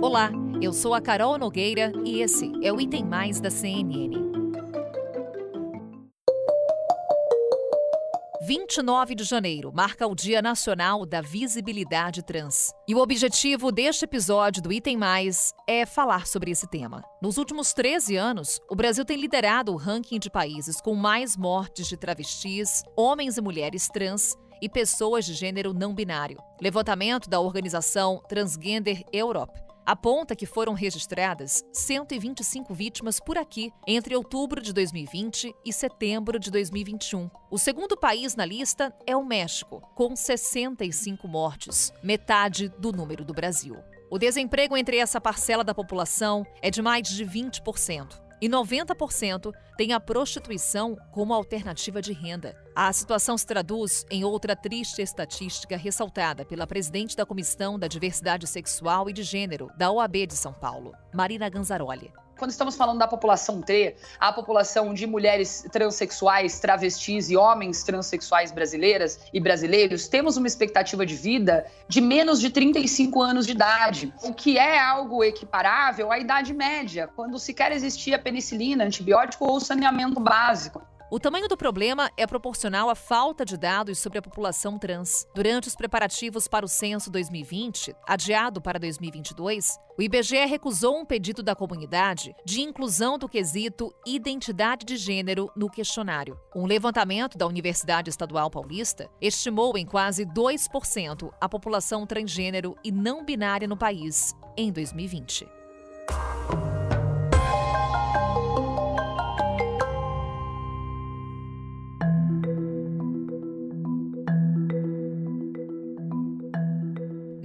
Olá, eu sou a Carol Nogueira e esse é o Item Mais da CNN. 29 de janeiro marca o Dia Nacional da Visibilidade Trans. E o objetivo deste episódio do Item Mais é falar sobre esse tema. Nos últimos 13 anos, o Brasil tem liderado o ranking de países com mais mortes de travestis, homens e mulheres trans e pessoas de gênero não binário. Levantamento da organização Transgender Europe aponta que foram registradas 125 vítimas por aqui entre outubro de 2020 e setembro de 2021. O segundo país na lista é o México, com 65 mortes, metade do número do Brasil. O desemprego entre essa parcela da população é de mais de 20%. E 90% tem a prostituição como alternativa de renda. A situação se traduz em outra triste estatística ressaltada pela presidente da Comissão da Diversidade Sexual e de Gênero da OAB de São Paulo, Marina Ganzaroli. Quando estamos falando da população T, a população de mulheres transexuais, travestis e homens transexuais brasileiras e brasileiros, temos uma expectativa de vida de menos de 35 anos de idade, o que é algo equiparável à idade média, quando sequer existia penicilina, antibiótico ou saneamento básico. O tamanho do problema é proporcional à falta de dados sobre a população trans. Durante os preparativos para o censo 2020, adiado para 2022, o IBGE recusou um pedido da comunidade de inclusão do quesito identidade de gênero no questionário. Um levantamento da Universidade Estadual Paulista estimou em quase 2% a população transgênero e não binária no país em 2020.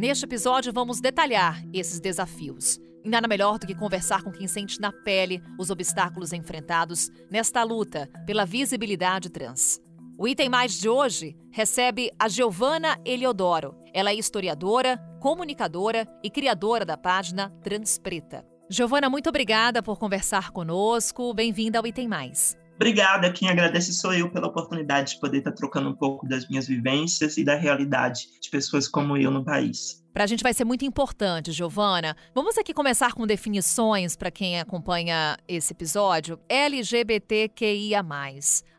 Neste episódio, vamos detalhar esses desafios. E nada melhor do que conversar com quem sente na pele os obstáculos enfrentados nesta luta pela visibilidade trans. O Item Mais de hoje recebe a Giovana Eliodoro. Ela é historiadora, comunicadora e criadora da página Transpreta. Giovana, muito obrigada por conversar conosco. Bem-vinda ao Item Mais. Obrigada, quem agradece sou eu pela oportunidade de poder estar trocando um pouco das minhas vivências e da realidade de pessoas como eu no país. Para a gente vai ser muito importante, Giovana. Vamos aqui começar com definições para quem acompanha esse episódio. LGBTQIA+.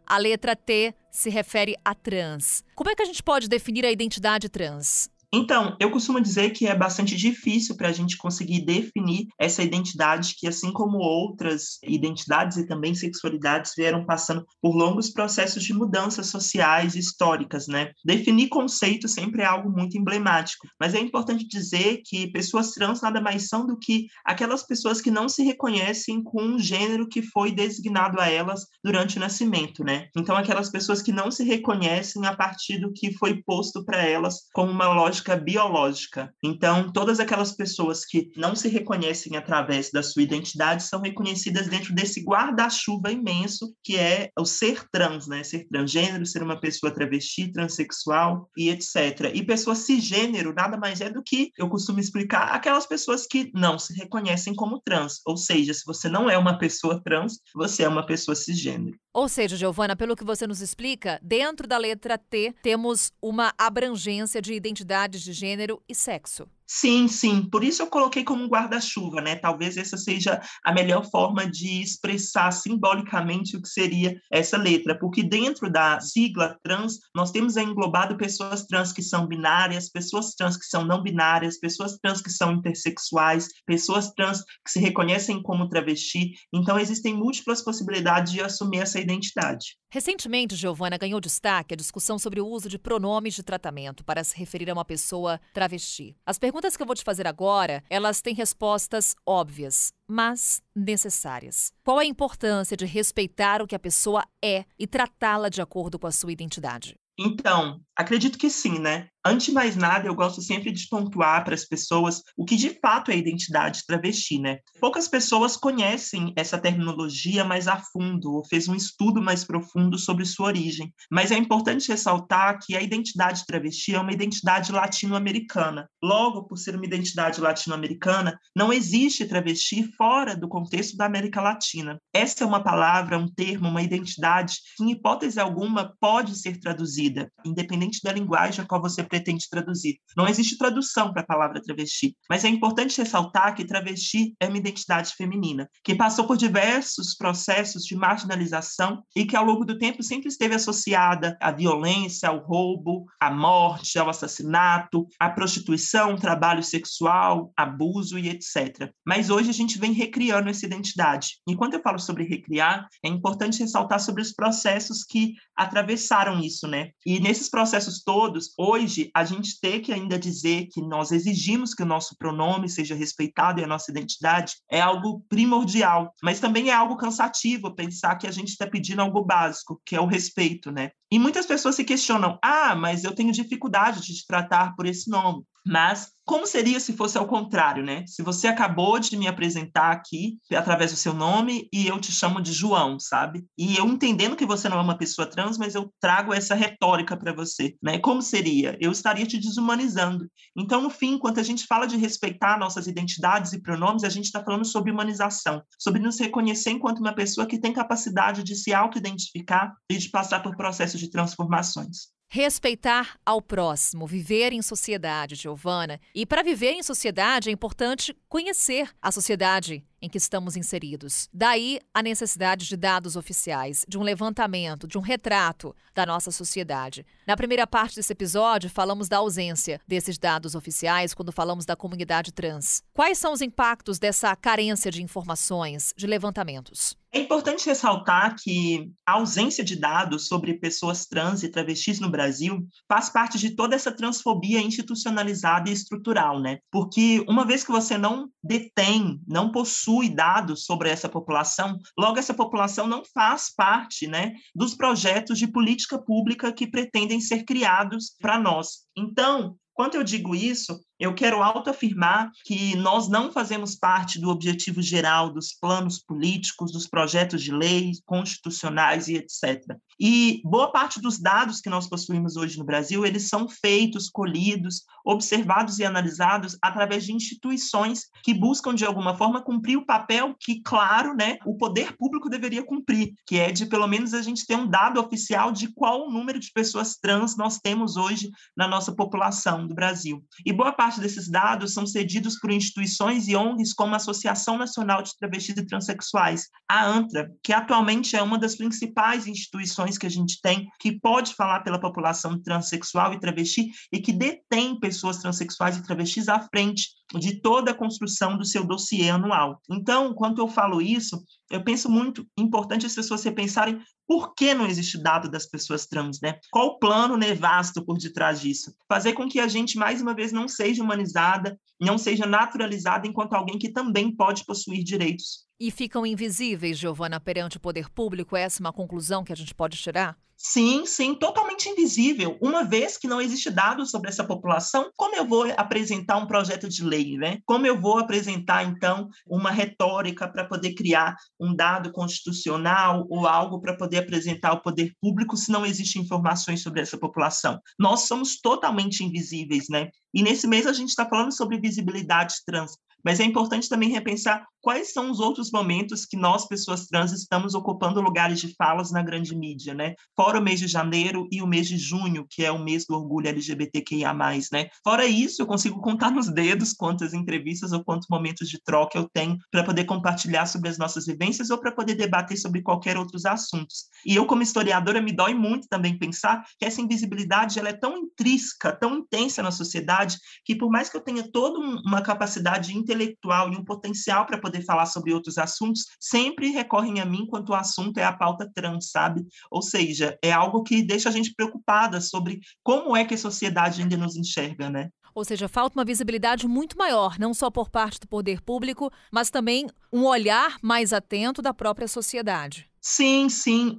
A letra T se refere a trans. Como é que a gente pode definir a identidade trans? Então, eu costumo dizer que é bastante difícil para a gente conseguir definir essa identidade que, assim como outras identidades e também sexualidades, vieram passando por longos processos de mudanças sociais e históricas, né? Definir conceito sempre é algo muito emblemático, mas é importante dizer que pessoas trans nada mais são do que aquelas pessoas que não se reconhecem com um gênero que foi designado a elas durante o nascimento, né? Então, aquelas pessoas que não se reconhecem a partir do que foi posto para elas como uma lógica biológica. Então, todas aquelas pessoas que não se reconhecem através da sua identidade são reconhecidas dentro desse guarda-chuva imenso que é o ser trans, né? Ser transgênero, ser uma pessoa travesti, transexual e etc. E pessoa cisgênero nada mais é do que, eu costumo explicar, aquelas pessoas que não se reconhecem como trans. Ou seja, se você não é uma pessoa trans, você é uma pessoa cisgênero. Ou seja, Giovana, pelo que você nos explica, dentro da letra T temos uma abrangência de identidades de gênero e sexo. Sim, sim. Por isso eu coloquei como um guarda-chuva, né? Talvez essa seja a melhor forma de expressar simbolicamente o que seria essa letra, porque dentro da sigla trans, nós temos englobado pessoas trans que são binárias, pessoas trans que são não binárias, pessoas trans que são intersexuais, pessoas trans que se reconhecem como travesti. Então, existem múltiplas possibilidades de assumir essa identidade. Recentemente, Giovana, ganhou destaque a discussão sobre o uso de pronomes de tratamento para se referir a uma pessoa travesti. As perguntas que eu vou te fazer agora, elas têm respostas óbvias, mas necessárias. Qual a importância de respeitar o que a pessoa é e tratá-la de acordo com a sua identidade? Então, acredito que sim, né? Antes de mais nada, eu gosto sempre de pontuar para as pessoas o que de fato é identidade travesti, né? Poucas pessoas conhecem essa terminologia mais a fundo, ou fez um estudo mais profundo sobre sua origem. Mas é importante ressaltar que a identidade travesti é uma identidade latino-americana. Logo, por ser uma identidade latino-americana, não existe travesti fora do contexto da América Latina. Essa é uma palavra, um termo, uma identidade que, em hipótese alguma, pode ser traduzida, independente da linguagem a qual você pretende traduzir. Não existe tradução para a palavra travesti, mas é importante ressaltar que travesti é uma identidade feminina, que passou por diversos processos de marginalização e que ao longo do tempo sempre esteve associada à violência, ao roubo, à morte, ao assassinato, à prostituição, trabalho sexual, abuso e etc. Mas hoje a gente vem recriando essa identidade. E quando eu falo sobre recriar, é importante ressaltar sobre os processos que atravessaram isso, né? E nesses processos todos, hoje, a gente tem que ainda dizer que nós exigimos que o nosso pronome seja respeitado e a nossa identidade é algo primordial, mas também é algo cansativo pensar que a gente está pedindo algo básico, que é o respeito, né? E muitas pessoas se questionam, mas eu tenho dificuldade de te tratar por esse nome. Mas como seria se fosse ao contrário, né? Se você acabou de me apresentar aqui através do seu nome e eu te chamo de João, sabe? E eu entendendo que você não é uma pessoa trans, mas eu trago essa retórica para você, né? Como seria? Eu estaria te desumanizando. Então, no fim, quando a gente fala de respeitar nossas identidades e pronomes, a gente está falando sobre humanização, sobre nos reconhecer enquanto uma pessoa que tem capacidade de se auto-identificar e de passar por processos de transformações. Respeitar ao próximo, viver em sociedade, Giovana. E para viver em sociedade é importante conhecer a sociedade em que estamos inseridos. Daí a necessidade de dados oficiais, de um levantamento, de um retrato da nossa sociedade. Na primeira parte desse episódio, falamos da ausência desses dados oficiais quando falamos da comunidade trans. Quais são os impactos dessa carência de informações, de levantamentos? É importante ressaltar que a ausência de dados sobre pessoas trans e travestis no Brasil faz parte de toda essa transfobia institucionalizada e estrutural, né? Porque uma vez que você não detém, não possui dados sobre essa população, logo essa população não faz parte, né, dos projetos de política pública que pretendem ser criados para nós. Então, quando eu digo isso, eu quero autoafirmar que nós não fazemos parte do objetivo geral dos planos políticos, dos projetos de leis constitucionais e etc. E boa parte dos dados que nós possuímos hoje no Brasil, eles são feitos, colhidos, observados e analisados através de instituições que buscam, de alguma forma, cumprir o papel que, claro, né, o poder público deveria cumprir, que é de, pelo menos, a gente ter um dado oficial de qual o número de pessoas trans nós temos hoje na nossa população do Brasil. E boa parte desses dados são cedidos por instituições e ONGs como a Associação Nacional de Travestis e Transsexuais, a ANTRA, que atualmente é uma das principais instituições que a gente tem, que pode falar pela população transexual e travesti e que detém pessoas transexuais e travestis à frente de toda a construção do seu dossiê anual. Então, quando eu falo isso, eu penso muito importante as pessoas repensarem por que não existe dado das pessoas trans, né? Qual o plano nefasto por detrás disso? Fazer com que a gente, mais uma vez, não seja humanizada, não seja naturalizada enquanto alguém que também pode possuir direitos. E ficam invisíveis, Giovana, perante o poder público? Essa é uma conclusão que a gente pode tirar? Sim, totalmente invisível. Uma vez que não existe dados sobre essa população, como eu vou apresentar um projeto de lei, né? Como eu vou apresentar, então, uma retórica para poder criar um dado constitucional ou algo para poder apresentar ao poder público se não existem informações sobre essa população? Nós somos totalmente invisíveis, né? E nesse mês a gente está falando sobre visibilidade trans, mas é importante também repensar quais são os outros momentos que nós, pessoas trans, estamos ocupando lugares de falas na grande mídia, né? Fora o mês de janeiro e o mês de junho, que é o mês do orgulho LGBTQIA+, né? Fora isso, eu consigo contar nos dedos quantas entrevistas ou quantos momentos de troca eu tenho para poder compartilhar sobre as nossas vivências ou para poder debater sobre qualquer outros assuntos. E eu, como historiadora, me dói muito também pensar que essa invisibilidade ela é tão intrínseca, tão intensa na sociedade, que por mais que eu tenha toda uma capacidade intelectual e um potencial para poder falar sobre outros assuntos, sempre recorrem a mim quando o assunto é a pauta trans, sabe? Ou seja, é algo que deixa a gente preocupada sobre como é que a sociedade ainda nos enxerga, né? Ou seja, falta uma visibilidade muito maior, não só por parte do poder público, mas também um olhar mais atento da própria sociedade. Sim,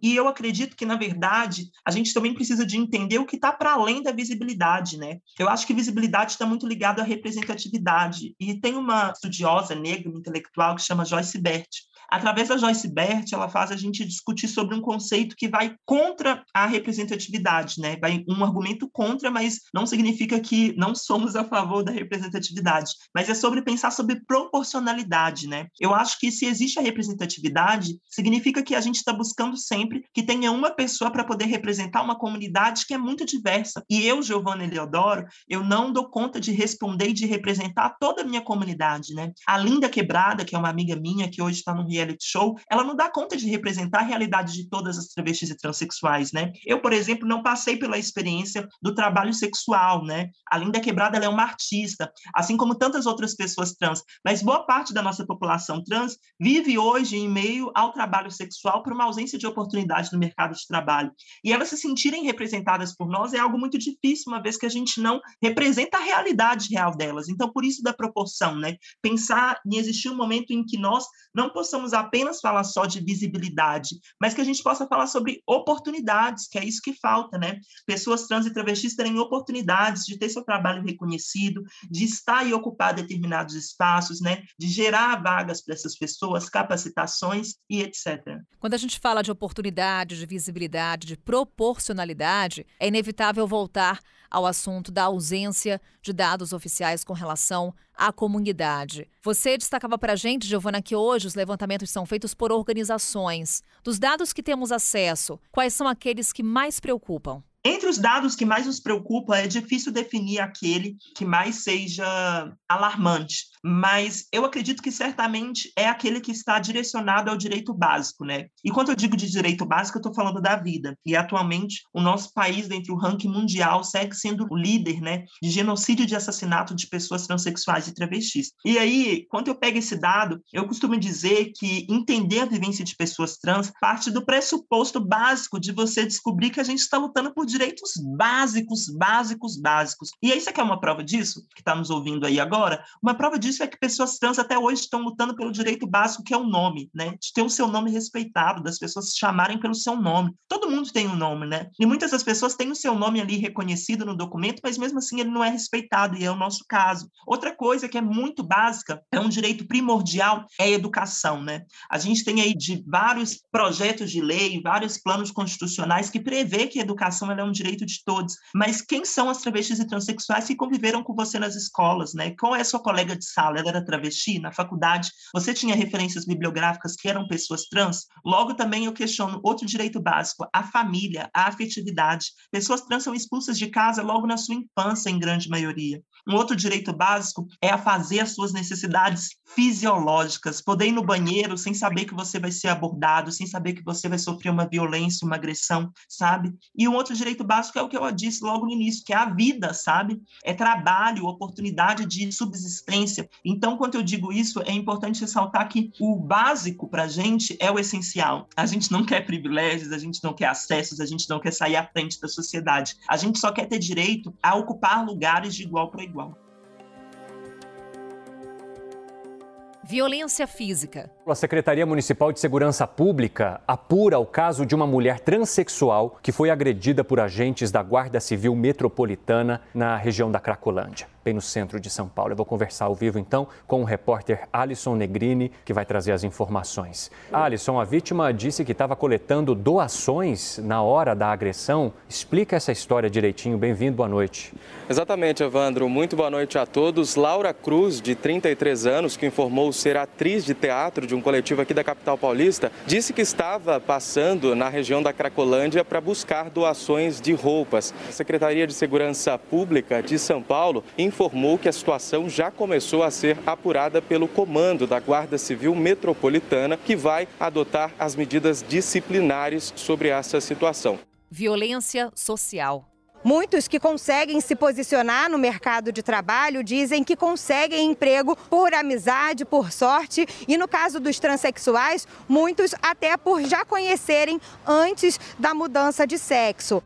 e eu acredito que, na verdade, a gente também precisa de entender o que está para além da visibilidade, né? Eu acho que visibilidade está muito ligado à representatividade, e tem uma estudiosa negra, uma intelectual, que chama Joyce Bert. Através da Joyce Bert, ela faz a gente discutir sobre um conceito que vai contra a representatividade, né? Vai um argumento contra, mas não significa que não somos a favor da representatividade, mas é sobre pensar sobre proporcionalidade, né? Eu acho que se existe a representatividade, significa que a gente está buscando sempre que tenha uma pessoa para poder representar uma comunidade que é muito diversa. E eu, Giovana Eliodoro, eu não dou conta de responder e de representar toda a minha comunidade, né? A Linda Quebrada, que é uma amiga minha, que hoje está no reality show, ela não dá conta de representar a realidade de todas as travestis e transexuais, né? Eu, por exemplo, não passei pela experiência do trabalho sexual, né? A Linda Quebrada, ela é uma artista, assim como tantas outras pessoas trans, mas boa parte da nossa população trans vive hoje em meio ao trabalho sexual por uma ausência de oportunidade no mercado de trabalho. E elas se sentirem representadas por nós é algo muito difícil, uma vez que a gente não representa a realidade real delas. Então, por isso da proporção, né? Pensar em existir um momento em que nós não possamos apenas falar só de visibilidade, mas que a gente possa falar sobre oportunidades, que é isso que falta, né? Pessoas trans e travestis terem oportunidades de ter seu trabalho reconhecido, de estar e ocupar determinados espaços, né? De gerar vagas para essas pessoas, capacitações e etc. Quando a gente fala de oportunidade, de visibilidade, de proporcionalidade, é inevitável voltar ao assunto da ausência de dados oficiais com relação à comunidade. Você destacava para a gente, Giovana, que hoje os levantamentos são feitos por organizações. Dos dados que temos acesso, quais são aqueles que mais preocupam? Entre os dados que mais nos preocupam, é difícil definir aquele que mais seja alarmante, mas eu acredito que certamente é aquele que está direcionado ao direito básico, né? E quando eu digo de direito básico, eu estou falando da vida. E atualmente, o nosso país, dentro do ranking mundial, segue sendo o líder, né, de genocídio e de assassinato de pessoas transexuais e travestis. E aí, quando eu pego esse dado, eu costumo dizer que entender a vivência de pessoas trans parte do pressuposto básico de você descobrir que a gente está lutando por direitos básicos. E aí, você quer uma prova disso? Que está nos ouvindo aí agora? Uma prova disso é que pessoas trans até hoje estão lutando pelo direito básico, que é o nome, né? De ter o seu nome respeitado, das pessoas se chamarem pelo seu nome. Todo mundo tem um nome, né? E muitas das pessoas têm o seu nome ali reconhecido no documento, mas mesmo assim ele não é respeitado, e é o nosso caso. Outra coisa que é muito básica, é um direito primordial, é a educação, né? A gente tem aí de vários projetos de lei, vários planos constitucionais que prevê que a educação ela é um direito de todos. Mas quem são as travestis e transexuais que conviveram com você nas escolas, né? Qual é a sua colega de sala? Ela era travesti? Na faculdade, você tinha referências bibliográficas que eram pessoas trans? Logo, também eu questiono outro direito básico, a família, a afetividade. Pessoas trans são expulsas de casa logo na sua infância, em grande maioria. Um outro direito básico é a fazer as suas necessidades fisiológicas, poder ir no banheiro sem saber que você vai ser abordado, sem saber que você vai sofrer uma violência, uma agressão, sabe? E um outro direito básico é o que eu disse logo no início, que é a vida, sabe? É trabalho, oportunidade de subsistência. Então, quando eu digo isso, é importante ressaltar que o básico para a gente é o essencial. A gente não quer privilégios, a gente não quer acessos, a gente não quer sair à frente da sociedade. A gente só quer ter direito a ocupar lugares de igual para igual. Violência física. A Secretaria Municipal de Segurança Pública apura o caso de uma mulher transexual que foi agredida por agentes da Guarda Civil Metropolitana na região da Cracolândia, bem no centro de São Paulo. Eu vou conversar ao vivo, então, com o repórter Alisson Negrini, que vai trazer as informações. Alisson, a vítima disse que estava coletando doações na hora da agressão. Explica essa história direitinho. Bem-vindo, boa noite. Exatamente, Evandro. Muito boa noite a todos. Laura Cruz, de 33 anos, que informou ser atriz de teatro de um coletivo aqui da capital paulista, disse que estava passando na região da Cracolândia para buscar doações de roupas. A Secretaria de Segurança Pública de São Paulo informou que a situação já começou a ser apurada pelo comando da Guarda Civil Metropolitana, que vai adotar as medidas disciplinares sobre essa situação. Violência social. Muitos que conseguem se posicionar no mercado de trabalho dizem que conseguem emprego por amizade, por sorte, e no caso dos transexuais, muitos até por já conhecerem antes da mudança de sexo.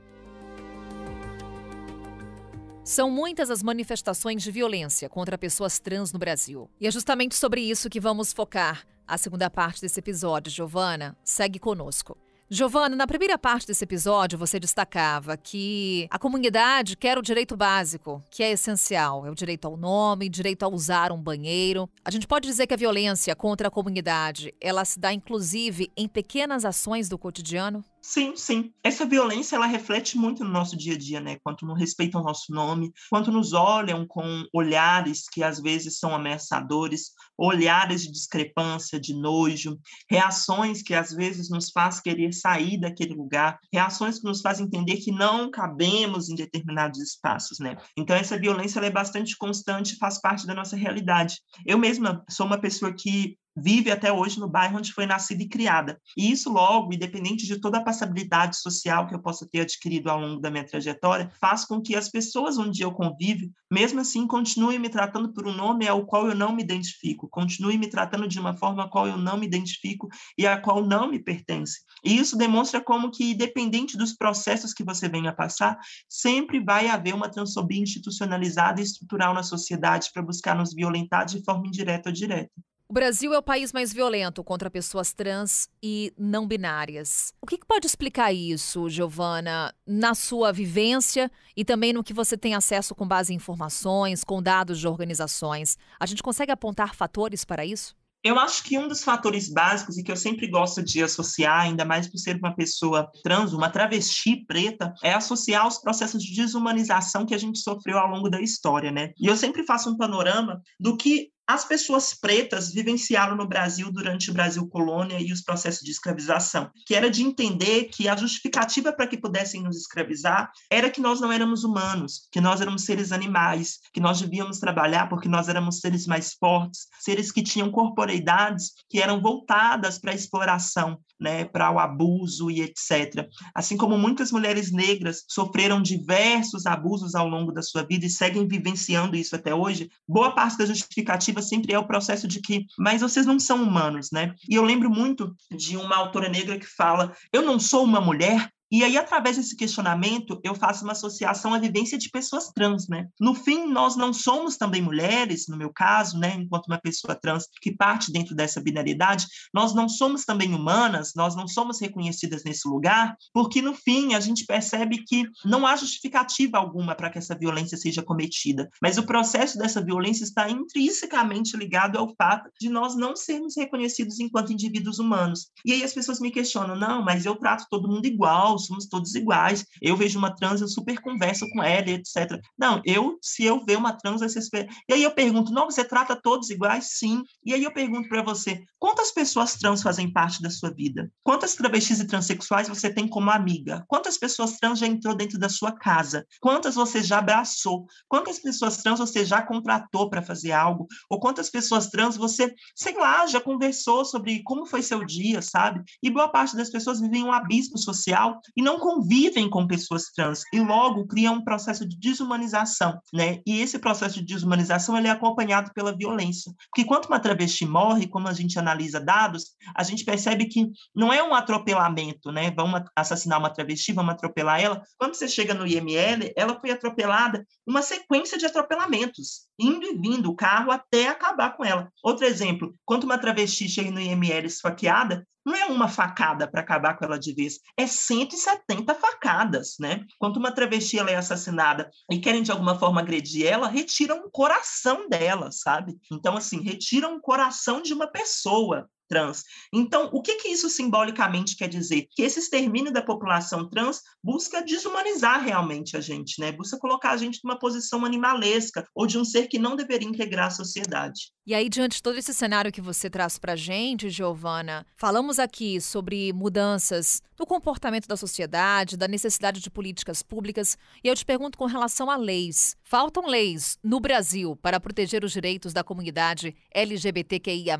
São muitas as manifestações de violência contra pessoas trans no Brasil. E é justamente sobre isso que vamos focar a segunda parte desse episódio. Giovana, segue conosco. Giovana, na primeira parte desse episódio, você destacava que a comunidade quer o direito básico, que é essencial. É o direito ao nome, direito a usar um banheiro. A gente pode dizer que a violência contra a comunidade, ela se dá inclusive em pequenas ações do cotidiano? Sim, sim. Essa violência, ela reflete muito no nosso dia a dia, né? Quanto não respeitam o nosso nome, quanto nos olham com olhares que às vezes são ameaçadores, olhares de discrepância, de nojo, reações que às vezes nos faz querer sair daquele lugar, reações que nos fazem entender que não cabemos em determinados espaços, né? Então essa violência, ela é bastante constante, faz parte da nossa realidade. Eu mesma sou uma pessoa que vive até hoje no bairro onde foi nascida e criada. E isso logo, independente de toda a passabilidade social que eu possa ter adquirido ao longo da minha trajetória, faz com que as pessoas onde eu convivo, mesmo assim, continuem me tratando por um nome ao qual eu não me identifico, continuem me tratando de uma forma a qual eu não me identifico e a qual não me pertence. E isso demonstra como que, independente dos processos que você venha passar, sempre vai haver uma transfobia institucionalizada e estrutural na sociedade para buscar nos violentar de forma indireta ou direta. O Brasil é o país mais violento contra pessoas trans e não binárias. O que pode explicar isso, Giovana, na sua vivência e também no que você tem acesso com base em informações, com dados de organizações? A gente consegue apontar fatores para isso? Eu acho que um dos fatores básicos, e que eu sempre gosto de associar, ainda mais por ser uma pessoa trans, uma travesti preta, é associar os processos de desumanização que a gente sofreu ao longo da história, né? E eu sempre faço um panorama do que as pessoas pretas vivenciaram no Brasil durante o Brasil colônia e os processos de escravização, que era de entender que a justificativa para que pudessem nos escravizar era que nós não éramos humanos, que nós éramos seres animais, que nós devíamos trabalhar porque nós éramos seres mais fortes, seres que tinham corporeidades que eram voltadas para a exploração, né, para o abuso e etc. Assim como muitas mulheres negras sofreram diversos abusos ao longo da sua vida e seguem vivenciando isso até hoje, boa parte da justificativa sempre é o processo de que, mas vocês não são humanos, né? E eu lembro muito de uma autora negra que fala, eu não sou uma mulher. E aí, através desse questionamento, eu faço uma associação à vivência de pessoas trans, né? No fim, nós não somos também mulheres, no meu caso, né? Enquanto uma pessoa trans que parte dentro dessa binariedade, nós não somos também humanas, nós não somos reconhecidas nesse lugar, porque, no fim, a gente percebe que não há justificativa alguma para que essa violência seja cometida. Mas o processo dessa violência está intrinsecamente ligado ao fato de nós não sermos reconhecidos enquanto indivíduos humanos. E aí as pessoas me questionam, não, mas eu trato todo mundo igual, somos todos iguais, eu vejo uma trans, eu super converso com ela, etc. Não, se eu ver uma trans, e aí eu pergunto, não, você trata todos iguais? Sim. E aí eu pergunto para você, quantas pessoas trans fazem parte da sua vida? Quantas travestis e transexuais você tem como amiga? Quantas pessoas trans já entrou dentro da sua casa? Quantas você já abraçou? Quantas pessoas trans você já contratou para fazer algo? Ou quantas pessoas trans você, sei lá, já conversou sobre como foi seu dia, sabe? E boa parte das pessoas vivem um abismo social e não convivem com pessoas trans, e logo criam um processo de desumanização, né? E esse processo de desumanização, ele é acompanhado pela violência. Porque quando uma travesti morre, como a gente analisa dados, a gente percebe que não é um atropelamento, né? Vamos assassinar uma travesti, vamos atropelar ela. Quando você chega no IML, ela foi atropelada, uma sequência de atropelamentos, indo e vindo o carro até acabar com ela. Outro exemplo, quando uma travesti chega no IML esfaqueada, não é uma facada para acabar com ela de vez, é 170 facadas, né? Quando uma travesti ela é assassinada e querem de alguma forma agredir ela, retiram o coração dela, sabe? Então, assim, retiram o coração de uma pessoa trans. Então, o que isso simbolicamente quer dizer? Que esse extermínio da população trans busca desumanizar realmente a gente, né? Busca colocar a gente numa posição animalesca ou de um ser que não deveria integrar a sociedade. E aí, diante de todo esse cenário que você traz pra gente, Giovana, falamos aqui sobre mudanças no comportamento da sociedade, da necessidade de políticas públicas, e eu te pergunto com relação a leis. Faltam leis no Brasil para proteger os direitos da comunidade LGBTQIA+,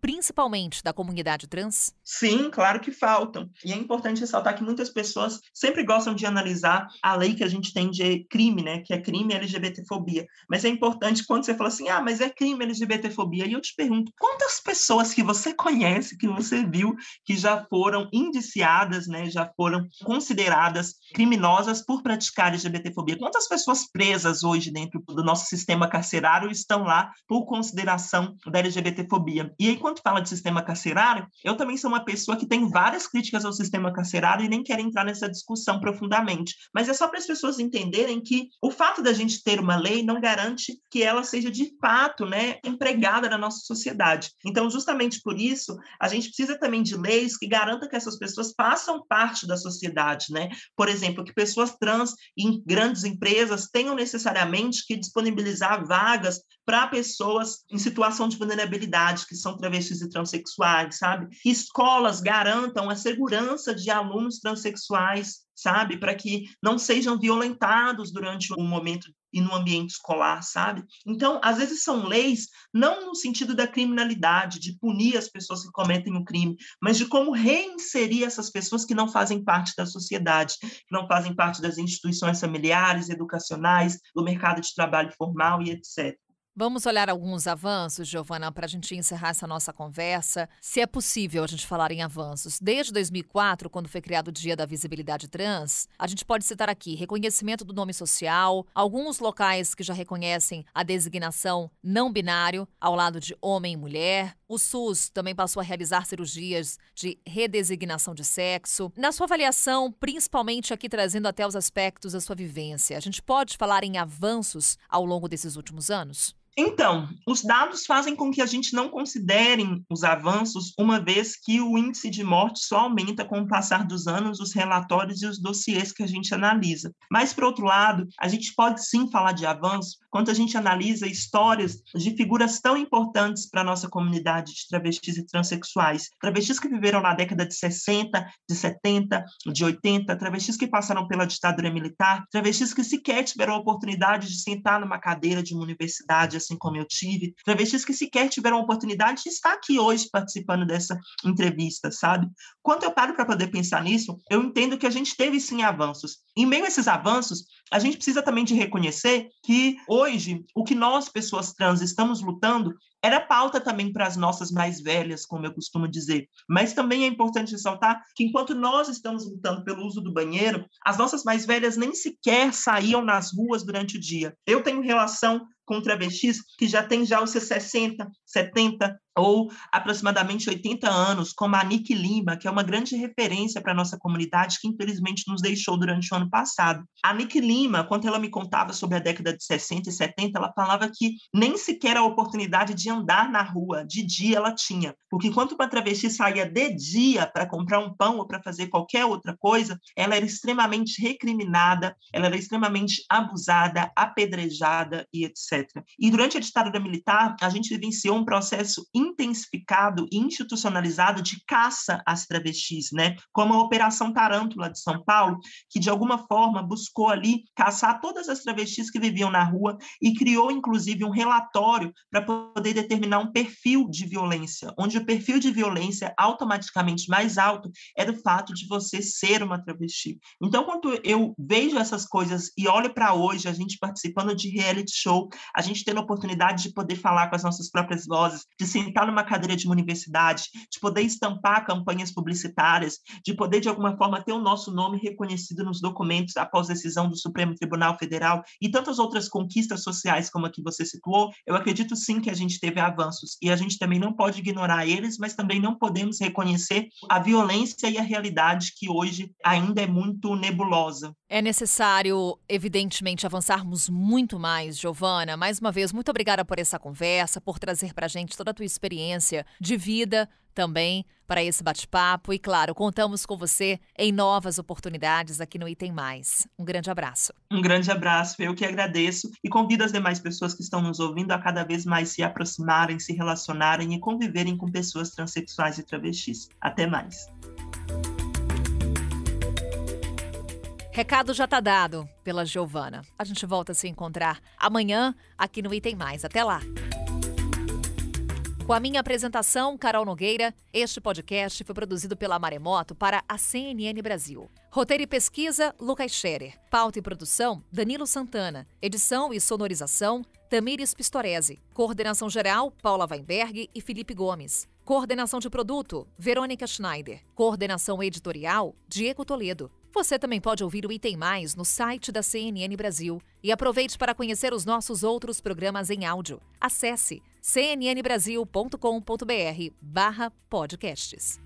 principalmente da comunidade trans? Sim, claro que faltam. E é importante ressaltar que muitas pessoas sempre gostam de analisar a lei que a gente tem de crime, né? Que é crime LGBTfobia. Mas é importante quando você fala assim, mas é crime LGBTfobia. E eu te pergunto, quantas pessoas que você conhece, que você viu, que já foram indiciadas, né? Já foram consideradas criminosas por praticar LGBTfobia? Quantas pessoas presas hoje dentro do nosso sistema carcerário estão lá por consideração da LGBTfobia? E aí, quando fala de sistema carcerário, eu também sou uma uma pessoa que tem várias críticas ao sistema carcerário e nem quer entrar nessa discussão profundamente. Mas é só para as pessoas entenderem que o fato da gente ter uma lei não garante que ela seja de fato, né, empregada na nossa sociedade. Então, justamente por isso, a gente precisa também de leis que garantam que essas pessoas façam parte da sociedade, né? Por exemplo, que pessoas trans em grandes empresas tenham necessariamente que disponibilizar vagas para pessoas em situação de vulnerabilidade, que são travestis e transexuais, sabe? Que escolas garantam a segurança de alunos transexuais, sabe? Para que não sejam violentados durante um momento e no ambiente escolar, sabe? Então, às vezes são leis não no sentido da criminalidade, de punir as pessoas que cometem o crime, mas de como reinserir essas pessoas que não fazem parte da sociedade, que não fazem parte das instituições familiares, educacionais, do mercado de trabalho formal e etc. Vamos olhar alguns avanços, Giovana, para a gente encerrar essa nossa conversa. Se é possível a gente falar em avanços. Desde 2004, quando foi criado o Dia da Visibilidade Trans, a gente pode citar aqui reconhecimento do nome social, alguns locais que já reconhecem a designação não binário ao lado de homem e mulher. O SUS também passou a realizar cirurgias de redesignação de sexo. Na sua avaliação, principalmente aqui trazendo até os aspectos da sua vivência, a gente pode falar em avanços ao longo desses últimos anos? Então, os dados fazem com que a gente não considere os avanços, uma vez que o índice de morte só aumenta com o passar dos anos, os relatórios e os dossiês que a gente analisa. Mas, por outro lado, a gente pode sim falar de avanço quando a gente analisa histórias de figuras tão importantes para a nossa comunidade de travestis e transexuais. Travestis que viveram na década de 60, de 70, de 80, travestis que passaram pela ditadura militar, travestis que sequer tiveram a oportunidade de sentar numa cadeira de uma universidade, assim como eu tive, travestis que sequer tiveram a oportunidade de estar aqui hoje participando dessa entrevista, sabe? Quando eu paro para poder pensar nisso, eu entendo que a gente teve sim avanços. Em meio a esses avanços, a gente precisa também de reconhecer que hoje o que nós, pessoas trans, estamos lutando era pauta também para as nossas mais velhas, como eu costumo dizer. Mas também é importante ressaltar que enquanto nós estamos lutando pelo uso do banheiro, as nossas mais velhas nem sequer saíam nas ruas durante o dia. Eu tenho relação com travestis que já tem já os seus 60, 70 ou aproximadamente 80 anos, como a Nick Lima, que é uma grande referência para a nossa comunidade, que infelizmente nos deixou durante o ano passado. A Nick Lima, quando ela me contava sobre a década de 60 e 70, ela falava que nem sequer a oportunidade de andar na rua de dia ela tinha, porque enquanto uma travesti saía de dia para comprar um pão ou para fazer qualquer outra coisa, ela era extremamente recriminada, ela era extremamente abusada, apedrejada e etc. E durante a ditadura militar, a gente vivenciou um processo intensificado e institucionalizado de caça às travestis, né? Como a Operação Tarântula de São Paulo, que de alguma forma buscou ali caçar todas as travestis que viviam na rua e criou, inclusive, um relatório para poder determinar um perfil de violência, onde o perfil de violência automaticamente mais alto era o fato de você ser uma travesti. Então, quando eu vejo essas coisas e olho para hoje, a gente participando de reality show, a gente tendo a oportunidade de poder falar com as nossas próprias vozes, de sentar numa cadeira de uma universidade, de poder estampar campanhas publicitárias, de poder, de alguma forma, ter o nosso nome reconhecido nos documentos após decisão do Supremo Tribunal Federal e tantas outras conquistas sociais como a que você situou, eu acredito sim que a gente teve avanços e a gente também não pode ignorar eles, mas também não podemos reconhecer a violência e a realidade que hoje ainda é muito nebulosa. É necessário, evidentemente, avançarmos muito mais, Giovana. Mais uma vez, muito obrigada por essa conversa, por trazer para a gente toda a tua experiência de vida também para esse bate-papo. E, claro, contamos com você em novas oportunidades aqui no Item Mais. Um grande abraço. Um grande abraço, eu que agradeço e convido as demais pessoas que estão nos ouvindo a cada vez mais se aproximarem, se relacionarem e conviverem com pessoas transexuais e travestis. Até mais. Recado já tá dado pela Giovana. A gente volta a se encontrar amanhã aqui no Item Mais. Até lá! Com a minha apresentação, Carol Nogueira, este podcast foi produzido pela Maremoto para a CNN Brasil. Roteiro e pesquisa, Lucas Scherer. Pauta e produção, Danilo Santana. Edição e sonorização, Tamires Pistorese. Coordenação geral, Paula Weinberg e Felipe Gomes. Coordenação de produto, Verônica Schneider. Coordenação editorial, Diego Toledo. Você também pode ouvir o Item Mais no site da CNN Brasil e aproveite para conhecer os nossos outros programas em áudio. Acesse cnnbrasil.com.br/podcasts.